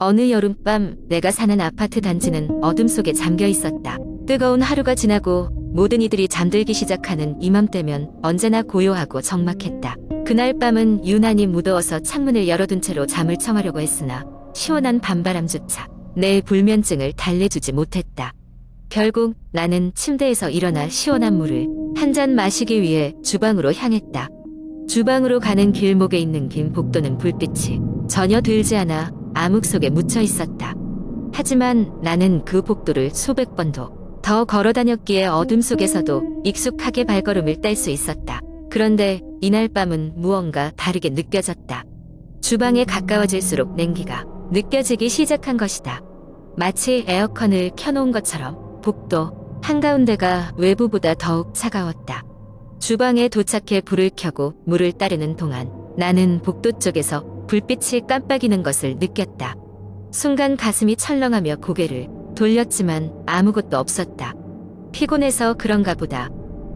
어느 여름밤 내가 사는 아파트 단지는 어둠 속에 잠겨 있었다. 뜨거운 하루가 지나고 모든 이들이 잠들기 시작하는 이맘때면 언제나 고요하고 적막했다. 그날 밤은 유난히 무더워서 창문을 열어둔 채로 잠을 청하려고 했으나 시원한 밤바람조차 내 불면증을 달래주지 못했다. 결국 나는 침대에서 일어나 시원한 물을 한 잔 마시기 위해 주방으로 향했다. 주방으로 가는 길목에 있는 긴 복도는 불빛이 전혀 들지 않아 암흑 속에 묻혀 있었다. 하지만 나는 그 복도를 수백 번도 더 걸어다녔기에 어둠 속에서도 익숙하게 발걸음을 뗄 수 있었다. 그런데 이날 밤은 무언가 다르게 느껴졌다. 주방에 가까워질수록 냉기가 느껴지기 시작한 것이다. 마치 에어컨을 켜놓은 것처럼 복도 한가운데가 외부보다 더욱 차가웠다. 주방에 도착해 불을 켜고 물을 따르는 동안 나는 복도 쪽에서 불빛이 깜빡이는 것을 느꼈다. 순간 가슴이 철렁하며 고개를 돌렸지만 아무것도 없었다. 피곤해서 그런가 보다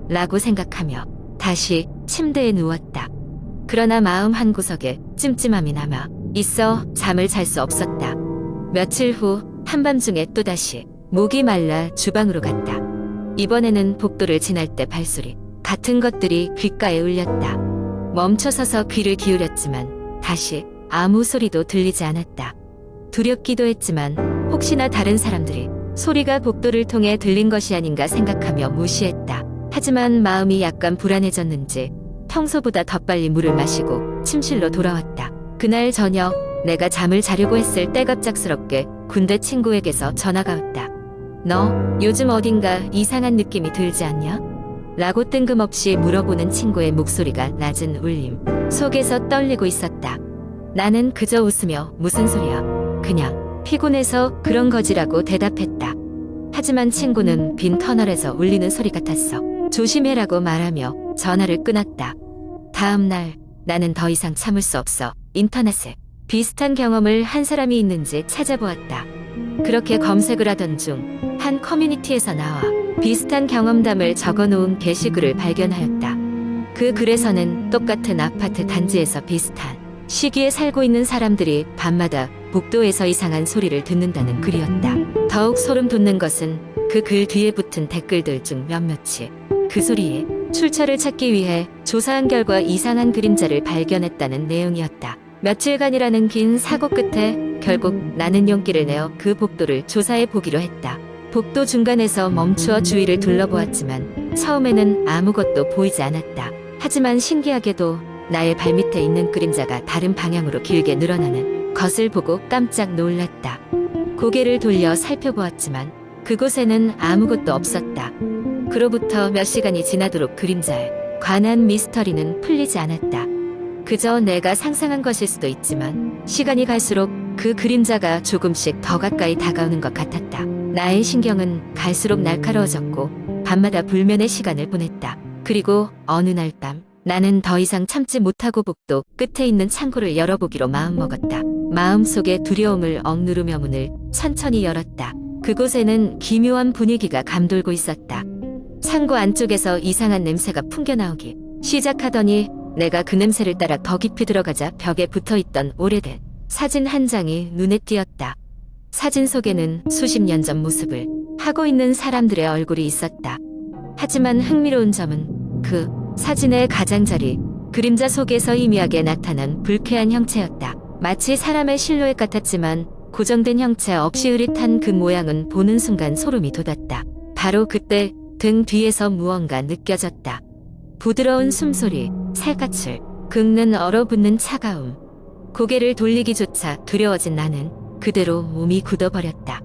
라고 생각하며 다시 침대에 누웠다. 그러나 마음 한구석에 찜찜함이 남아 있어 잠을 잘 수 없었다. 며칠 후 한밤중에 또다시 목이 말라 주방으로 갔다. 이번에는 복도를 지날 때 발소리 같은 것들이 귓가에 울렸다. 멈춰서서 귀를 기울였지만 다시 아무 소리도 들리지 않았다. 두렵기도 했지만 혹시나 다른 사람들이 소리가 복도를 통해 들린 것이 아닌가 생각하며 무시했다. 하지만 마음이 약간 불안해졌는지 평소보다 더 빨리 물을 마시고 침실로 돌아왔다. 그날 저녁 내가 잠을 자려고 했을 때 갑작스럽게 군대 친구에게서 전화가 왔다. 너 요즘 어딘가 이상한 느낌이 들지 않냐? 라고 뜬금없이 물어보는 친구의 목소리가 낮은 울림 속에서 떨리고 있었다. 나는 그저 웃으며 무슨 소리야? 그냥 피곤해서 그런 거지라고 대답했다. 하지만 친구는 빈 터널에서 울리는 소리 같았어. 조심해라고 말하며 전화를 끊었다. 다음 날 나는 더 이상 참을 수 없어 인터넷에 비슷한 경험을 한 사람이 있는지 찾아보았다. 그렇게 검색을 하던 중 한 커뮤니티에서 나와 비슷한 경험담을 적어놓은 게시글을 발견하였다. 그 글에서는 똑같은 아파트 단지에서 비슷한 시기에 살고 있는 사람들이 밤마다 복도에서 이상한 소리를 듣는다는 글이었다. 더욱 소름 돋는 것은 그 글 뒤에 붙은 댓글들 중 몇몇이 그 소리의 출처를 찾기 위해 조사한 결과 이상한 그림자를 발견했다는 내용이었다. 며칠간이라는 긴 사고 끝에 결국 나는 용기를 내어 그 복도를 조사해 보기로 했다. 복도 중간에서 멈추어 주위를 둘러보았지만 처음에는 아무것도 보이지 않았다. 하지만 신기하게도 나의 발밑에 있는 그림자가 다른 방향으로 길게 늘어나는 것을 보고 깜짝 놀랐다. 고개를 돌려 살펴보았지만 그곳에는 아무것도 없었다. 그로부터 몇 시간이 지나도록 그림자에 관한 미스터리는 풀리지 않았다. 그저 내가 상상한 것일 수도 있지만 시간이 갈수록 그 그림자가 조금씩 더 가까이 다가오는 것 같았다. 나의 신경은 갈수록 날카로워졌고 밤마다 불면의 시간을 보냈다. 그리고 어느 날 밤 나는 더 이상 참지 못하고 복도 끝에 있는 창고를 열어보기로 마음먹었다. 마음속의 두려움을 억누르며 문을 천천히 열었다. 그곳에는 기묘한 분위기가 감돌고 있었다. 창고 안쪽에서 이상한 냄새가 풍겨나오기 시작하더니 내가 그 냄새를 따라 더 깊이 들어가자 벽에 붙어있던 오래된 사진 한 장이 눈에 띄었다. 사진 속에는 수십 년 전 모습을 하고 있는 사람들의 얼굴이 있었다. 하지만 흥미로운 점은 그 사진의 가장자리 그림자 속에서 희미하게 나타난 불쾌한 형체였다. 마치 사람의 실루엣 같았지만 고정된 형체 없이 흐릿한 그 모양은 보는 순간 소름이 돋았다. 바로 그때 등 뒤에서 무언가 느껴졌다. 부드러운 숨소리, 살갗을 긁는 얼어붙는 차가움. 고개를 돌리기조차 두려워진 나는 그대로 몸이 굳어버렸다.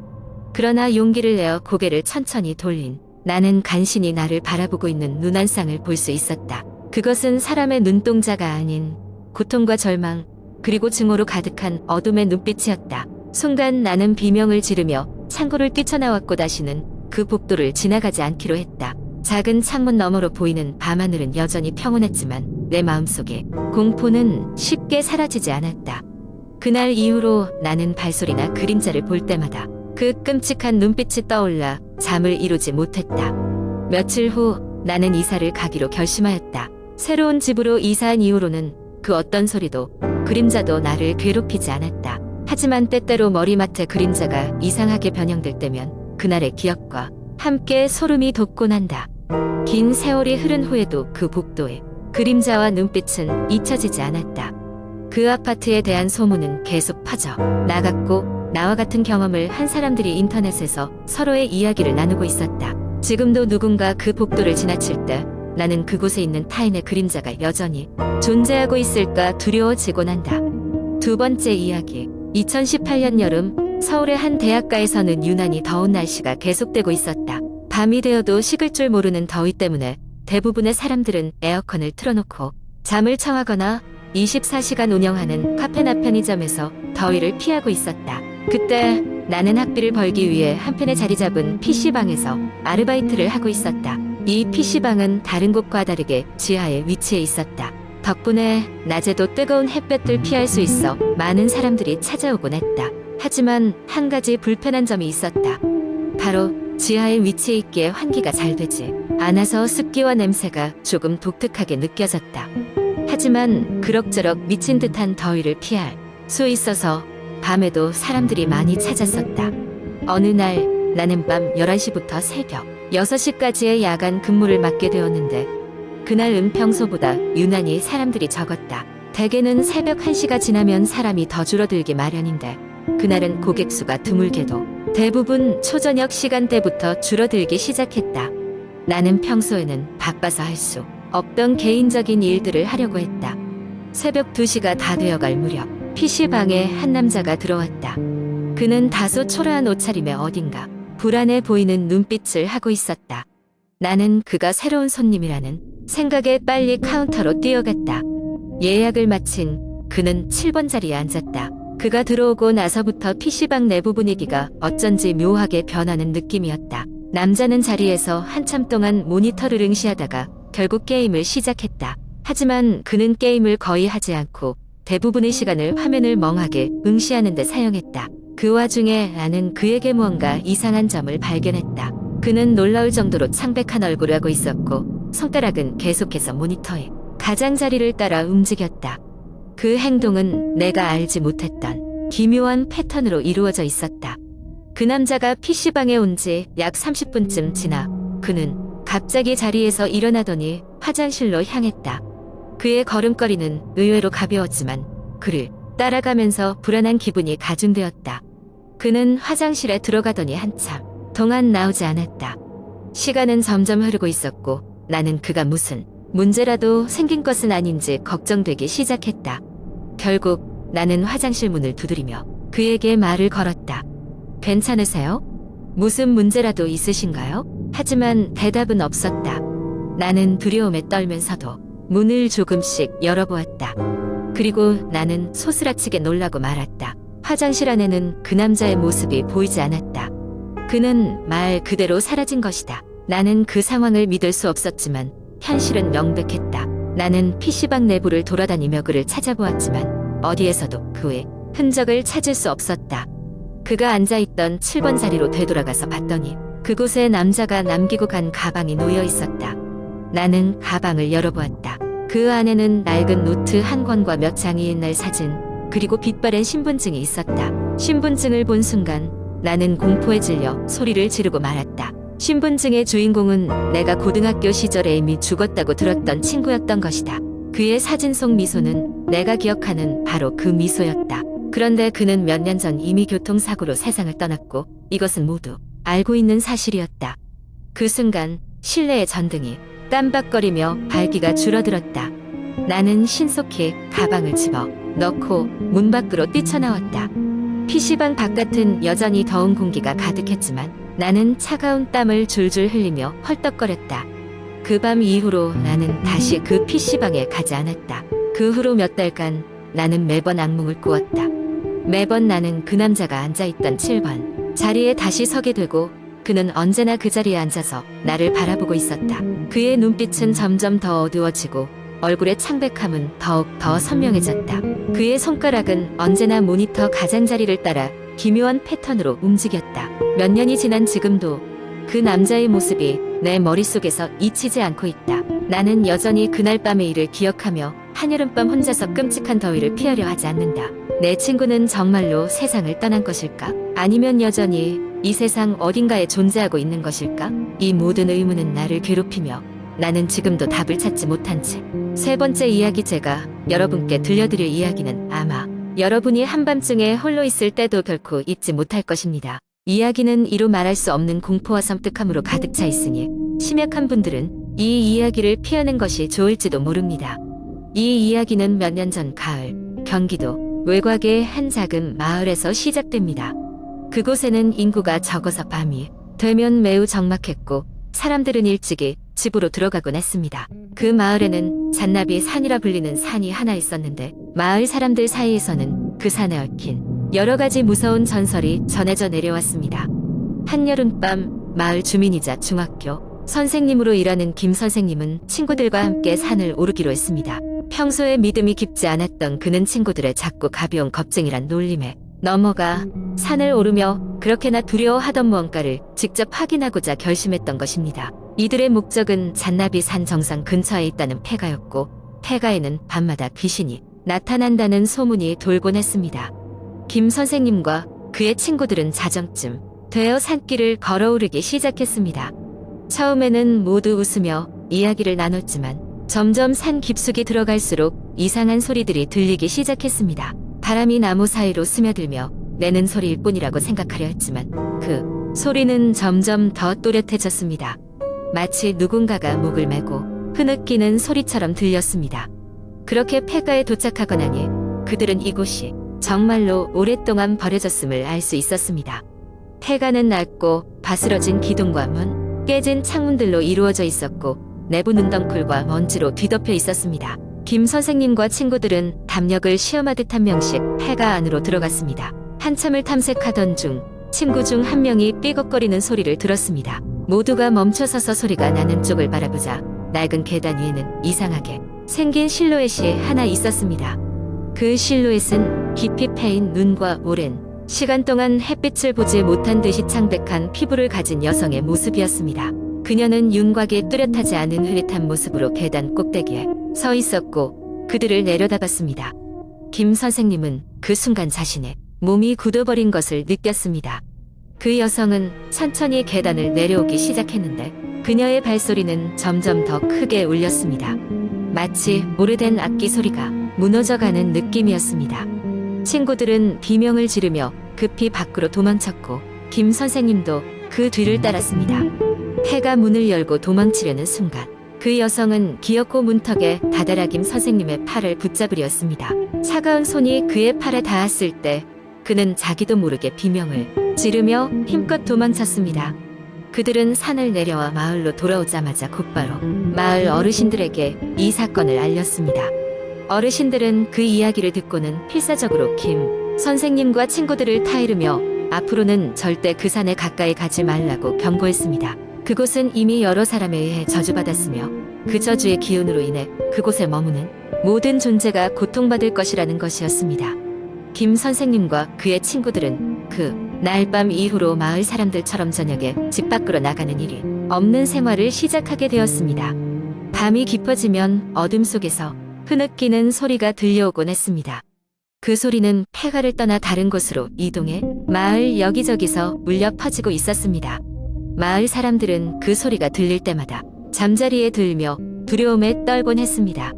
그러나 용기를 내어 고개를 천천히 돌린 나는 간신히 나를 바라보고 있는 눈 한 쌍을 볼 수 있었다. 그것은 사람의 눈동자가 아닌 고통과 절망 그리고 증오로 가득한 어둠의 눈빛이었다. 순간 나는 비명을 지르며 창고를 뛰쳐나왔고 다시는 그 복도를 지나가지 않기로 했다. 작은 창문 너머로 보이는 밤하늘은 여전히 평온했지만 내 마음속에 공포는 쉽게 사라지지 않았다. 그날 이후로 나는 발소리나 그림자를 볼 때마다 그 끔찍한 눈빛이 떠올라 잠을 이루지 못했다. 며칠 후 나는 이사를 가기로 결심하였다. 새로운 집으로 이사한 이후로는 그 어떤 소리도 그림자도 나를 괴롭히지 않았다. 하지만 때때로 머리맡에 그림자가 이상하게 변형될 때면 그날의 기억과 함께 소름이 돋곤 한다. 긴 세월이 흐른 후에도 그 복도에 그림자와 눈빛은 잊혀지지 않았다. 그 아파트에 대한 소문은 계속 퍼져 나갔고 나와 같은 경험을 한 사람들이 인터넷에서 서로의 이야기를 나누고 있었다. 지금도 누군가 그 복도를 지나칠 때 나는 그곳에 있는 타인의 그림자가 여전히 존재하고 있을까 두려워지곤 한다. 두 번째 이야기. 2018년 여름 서울의 한 대학가에서는 유난히 더운 날씨가 계속되고 있었다. 밤이 되어도 식을 줄 모르는 더위 때문에 대부분의 사람들은 에어컨을 틀어놓고 잠을 청하거나 24시간 운영하는 카페나 편의점에서 더위를 피하고 있었다. 그때 나는 학비를 벌기 위해 한편에 자리 잡은 PC방에서 아르바이트를 하고 있었다. 이 PC방은 다른 곳과 다르게 지하에 위치해 있었다. 덕분에 낮에도 뜨거운 햇볕을 피할 수 있어 많은 사람들이 찾아오곤 했다. 하지만 한 가지 불편한 점이 있었다. 바로 지하에 위치해 있기에 환기가 잘 되지 않아서 습기와 냄새가 조금 독특하게 느껴졌다. 하지만 그럭저럭 미친 듯한 더위를 피할 수 있어서 밤에도 사람들이 많이 찾았었다. 어느 날 나는 밤 11시부터 새벽 6시까지의 야간 근무를 맡게 되었는데 그날은 평소보다 유난히 사람들이 적었다. 대개는 새벽 1시가 지나면 사람이 더 줄어들기 마련인데 그날은 고객 수가 드물게도 대부분 초저녁 시간대부터 줄어들기 시작했다. 나는 평소에는 바빠서 할 수 없던 개인적인 일들을 하려고 했다. 새벽 2시가 다 되어갈 무렵 PC방에 한 남자가 들어왔다. 그는 다소 초라한 옷차림에 어딘가 불안해 보이는 눈빛을 하고 있었다. 나는 그가 새로운 손님이라는 생각에 빨리 카운터로 뛰어갔다. 예약을 마친 그는 7번 자리에 앉았다. 그가 들어오고 나서부터 PC방 내부 분위기가 어쩐지 묘하게 변하는 느낌이었다. 남자는 자리에서 한참 동안 모니터를 응시하다가 결국 게임을 시작했다. 하지만 그는 게임을 거의 하지 않고 대부분의 시간을 화면을 멍하게 응시하는 데 사용했다. 그 와중에 나는 그에게 무언가 이상한 점을 발견했다. 그는 놀라울 정도로 창백한 얼굴을 하고 있었고 손가락은 계속해서 모니터에 가장자리를 따라 움직였다. 그 행동은 내가 알지 못했던 기묘한 패턴으로 이루어져 있었다. 그 남자가 PC방에 온 지 약 30분쯤 지나 그는 갑자기 자리에서 일어나더니 화장실로 향했다. 그의 걸음걸이는 의외로 가벼웠지만 그를 따라가면서 불안한 기분이 가중되었다. 그는 화장실에 들어가더니 한참 동안 나오지 않았다. 시간은 점점 흐르고 있었고 나는 그가 무슨 문제라도 생긴 것은 아닌지 걱정되기 시작했다. 결국 나는 화장실 문을 두드리며 그에게 말을 걸었다. 괜찮으세요? 무슨 문제라도 있으신가요? 하지만 대답은 없었다. 나는 두려움에 떨면서도 문을 조금씩 열어보았다. 그리고 나는 소스라치게 놀라고 말았다. 화장실 안에는 그 남자의 모습이 보이지 않았다. 그는 말 그대로 사라진 것이다. 나는 그 상황을 믿을 수 없었지만 현실은 명백했다. 나는 PC방 내부를 돌아다니며 그를 찾아보았지만 어디에서도 그의 흔적을 찾을 수 없었다. 그가 앉아있던 7번 자리로 되돌아가서 봤더니 그곳에 남자가 남기고 간 가방이 놓여 있었다. 나는 가방을 열어보았다. 그 안에는 낡은 노트 한 권과 몇 장의 옛날 사진, 그리고 빛바랜 신분증이 있었다. 신분증을 본 순간 나는 공포에 질려 소리를 지르고 말았다. 신분증의 주인공은 내가 고등학교 시절에 이미 죽었다고 들었던 친구였던 것이다. 그의 사진 속 미소는 내가 기억하는 바로 그 미소였다. 그런데 그는 몇 년 전 이미 교통사고로 세상을 떠났고 이것은 모두 알고 있는 사실이었다. 그 순간 실내의 전등이 깜박거리며 밝기가 줄어들었다. 나는 신속히 가방을 집어 넣고 문 밖으로 뛰쳐나왔다. PC방 바깥은 여전히 더운 공기가 가득했지만 나는 차가운 땀을 줄줄 흘리며 헐떡거렸다. 그 밤 이후로 나는 다시 그 PC방에 가지 않았다. 그 후로 몇 달간 나는 매번 악몽을 꾸었다. 매번 나는 그 남자가 앉아있던 7번 자리에 다시 서게 되고 그는 언제나 그 자리에 앉아서 나를 바라보고 있었다. 그의 눈빛은 점점 더 어두워지고 얼굴의 창백함은 더욱 더 선명해졌다. 그의 손가락은 언제나 모니터 가장자리를 따라 기묘한 패턴으로 움직였다. 몇 년이 지난 지금도 그 남자의 모습이 내 머릿속에서 잊히지 않고 있다. 나는 여전히 그날 밤의 일을 기억하며 한여름밤 혼자서 끔찍한 더위를 피하려 하지 않는다. 내 친구는 정말로 세상을 떠난 것일까? 아니면 여전히 이 세상 어딘가에 존재하고 있는 것일까? 이 모든 의문은 나를 괴롭히며 나는 지금도 답을 찾지 못한 채 세 번째 이야기, 제가 여러분께 들려드릴 이야기는 아마 여러분이 한밤중에 홀로 있을 때도 결코 잊지 못할 것입니다. 이야기는 이루 말할 수 없는 공포와 섬뜩함으로 가득 차 있으니 심약한 분들은 이 이야기를 피하는 것이 좋을지도 모릅니다. 이 이야기는 몇 년 전 가을, 경기도 외곽의 한 작은 마을에서 시작됩니다. 그곳에는 인구가 적어서 밤이 되면 매우 적막했고 사람들은 일찍이 집으로 들어가곤 했습니다. 그 마을에는 잔나비 산이라 불리는 산이 하나 있었는데 마을 사람들 사이에서는 그 산에 얽힌 여러 가지 무서운 전설이 전해져 내려왔습니다. 한여름밤 마을 주민이자 중학교 선생님으로 일하는 김 선생님은 친구들과 함께 산을 오르기로 했습니다. 평소에 믿음이 깊지 않았던 그는 친구들의 작고 가벼운 겁쟁이란 놀림에 넘어가 산을 오르며 그렇게나 두려워하던 무언가를 직접 확인하고자 결심했던 것입니다. 이들의 목적은 잔나비 산 정상 근처에 있다는 폐가였고 폐가에는 밤마다 귀신이 나타난다는 소문이 돌곤 했습니다. 김 선생님과 그의 친구들은 자정쯤 되어 산길을 걸어오르기 시작했습니다. 처음에는 모두 웃으며 이야기를 나눴지만 점점 산 깊숙이 들어갈수록 이상한 소리들이 들리기 시작했습니다. 바람이 나무 사이로 스며들며 내는 소리일 뿐이라고 생각하려 했지만 그 소리는 점점 더 또렷해졌습니다. 마치 누군가가 목을 메고 흐느끼는 소리처럼 들렸습니다. 그렇게 폐가에 도착하고 나니 그들은 이곳이 정말로 오랫동안 버려졌음을 알 수 있었습니다. 폐가는 낡고 바스러진 기둥과 문, 깨진 창문들로 이루어져 있었고 내부 눈덩쿨과 먼지로 뒤덮여 있었습니다. 김 선생님과 친구들은 담력을 시험하듯 한 명씩 폐가 안으로 들어갔습니다. 한참을 탐색하던 중 친구 중 한 명이 삐걱거리는 소리를 들었습니다. 모두가 멈춰서서 소리가 나는 쪽을 바라보자 낡은 계단 위에는 이상하게 생긴 실루엣이 하나 있었습니다. 그 실루엣은 깊이 패인 눈과 오랜 시간 동안 햇빛을 보지 못한 듯이 창백한 피부를 가진 여성의 모습이었습니다. 그녀는 윤곽이 뚜렷하지 않은 흐릿한 모습으로 계단 꼭대기에 서 있었고 그들을 내려다봤습니다. 김 선생님은 그 순간 자신의 몸이 굳어버린 것을 느꼈습니다. 그 여성은 천천히 계단을 내려오기 시작했는데 그녀의 발소리는 점점 더 크게 울렸습니다. 마치 오래된 악기 소리가 무너져가는 느낌이었습니다. 친구들은 비명을 지르며 급히 밖으로 도망쳤고 김 선생님도 그 뒤를 따랐습니다. 폐가 문을 열고 도망치려는 순간 그 여성은 기어코 문턱에 다다라 김 선생님의 팔을 붙잡으려었습니다. 차가운 손이 그의 팔에 닿았을 때 그는 자기도 모르게 비명을 지르며 힘껏 도망쳤습니다. 그들은 산을 내려와 마을로 돌아오자마자 곧바로 마을 어르신들에게 이 사건을 알렸습니다. 어르신들은 그 이야기를 듣고는 필사적으로 김 선생님과 친구들을 타이르며 앞으로는 절대 그 산에 가까이 가지 말라고 경고했습니다. 그곳은 이미 여러 사람에 의해 저주받았으며 그 저주의 기운으로 인해 그곳에 머무는 모든 존재가 고통받을 것이라는 것이었습니다. 김 선생님과 그의 친구들은 그 날 밤 이후로 마을 사람들처럼 저녁에 집 밖으로 나가는 일이 없는 생활을 시작하게 되었습니다. 밤이 깊어지면 어둠 속에서 흐느끼는 소리가 들려오곤 했습니다. 그 소리는 폐가를 떠나 다른 곳으로 이동해 마을 여기저기서 울려 퍼지고 있었습니다. 마을 사람들은 그 소리가 들릴 때마다 잠자리에 들며 두려움에 떨곤 했습니다.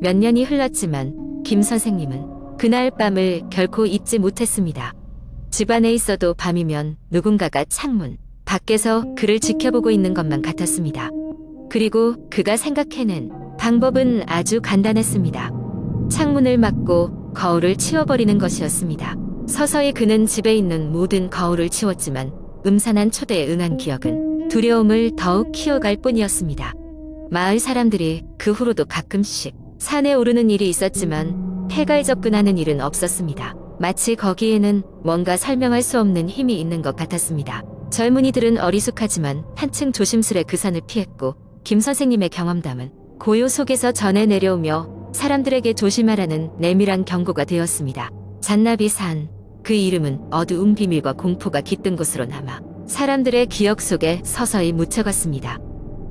몇 년이 흘렀지만 김 선생님은 그날 밤을 결코 잊지 못했습니다. 집 안에 있어도 밤이면 누군가가 창문 밖에서 그를 지켜보고 있는 것만 같았습니다. 그리고 그가 생각해낸 방법은 아주 간단했습니다. 창문을 막고 거울을 치워버리는 것이었습니다. 서서히 그는 집에 있는 모든 거울을 치웠지만 음산한 초대에 응한 기억은 두려움을 더욱 키워갈 뿐이었습니다. 마을 사람들이 그 후로도 가끔씩 산에 오르는 일이 있었지만 폐가에 접근하는 일은 없었습니다. 마치 거기에는 뭔가 설명할 수 없는 힘이 있는 것 같았습니다. 젊은이들은 어리숙하지만 한층 조심스레 그 산을 피했고 김 선생님의 경험담은 고요 속에서 전해 내려오며 사람들에게 조심하라는 내밀한 경고가 되었습니다. 잔나비 산, 그 이름은 어두운 비밀과 공포가 깃든 곳으로 남아 사람들의 기억 속에 서서히 묻혀갔습니다.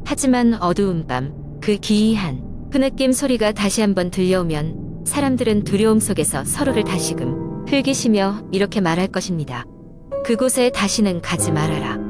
하지만 어두운 밤, 그 기이한 흐느낌 소리가 다시 한번 들려오면 사람들은 두려움 속에서 서로를 다시금 흘기시며 이렇게 말할 것입니다. 그곳에 다시는 가지 말아라.